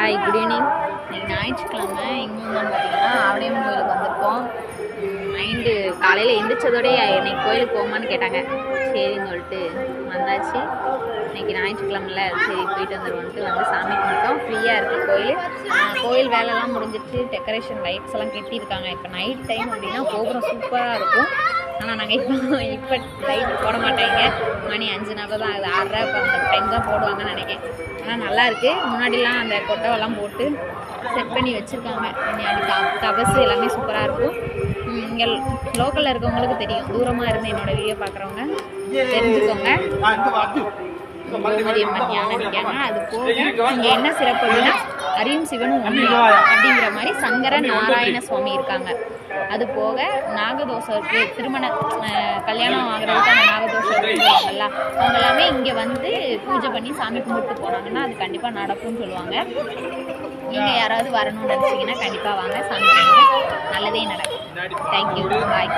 Hi, good evening. இன்னைக்கு ஞாயிற்றுக்கிழமை எங்கே வந்தோம்னு பார்த்தீங்கன்னா ஆவணியம்மன் கோயிலுக்கு வந்திருக்கோம். மைண்டு காலையில் எந்திரிச்சதோடய இன்னைக்கு கோயிலுக்கு போமான்னு கேட்டாங்க. சரின்னு சொல்லிட்டு வந்தாச்சு. இன்னைக்கு ஞாயிற்றுக்கிழமைல சரி போயிட்டு வந்துடுவோன்ட்டு வந்து சாமி கும்பிட்டோம். ஃப்ரீயாக இருக்குது கோயில். கோயில் வேலைலாம் முடிஞ்சிருச்சு. டெக்கரேஷன் லைட்ஸ் எல்லாம் கட்டியிருக்காங்க. இப்போ நைட் டைம் அப்படின்னா கோபுரம் சூப்பராக இருக்கும். ஆனால் நாங்கள் இப்போ லைட் போட மாட்டேங்க. மணி 5 தான் அது 6:30 இப்போ அந்த டைம் தான் போடுவாங்கன்னு நினைக்கிறேன். ஆனால் நல்லாயிருக்கு. முன்னாடிலாம் அந்த கொட்டவெல்லாம் போட்டு செட் பண்ணி வச்சுருக்காங்க. கவசு எல்லாமே சூப்பராக இருக்கும். இங்கே லோக்கலில் இருக்கவங்களுக்கு தெரியும். தூரமாக இருந்து என்னோடய வீடியோ பார்க்குறவங்க தெரிஞ்சுக்கோங்க. கோமதியம்மன் யானை இருக்காங்க. அது போக இங்கே என்ன சிறப்பு அப்படின்னா அரியும் சிவனும் ஒன்று அப்படிங்கிற மாதிரி சங்கர நாராயண சுவாமி இருக்காங்க. அது போக நாகதோஷருக்கு திருமண கல்யாணம் ஆகிறதுக்கு அந்த நாகதோஷம் சொல்லுவாங்கல்ல, அவங்க எல்லாமே இங்கே வந்து பூஜை பண்ணி சாமி கும்பிட்டு போனாங்கன்னா அது கண்டிப்பாக நடக்கும்னு சொல்லுவாங்க. நீங்கள் யாராவது வரணும்னு நினச்சிங்கன்னா கண்டிப்பாக வாங்க, சாமி கும்பிட்டு நல்லதே நடக்கும். தேங்க்யூ, பாய்.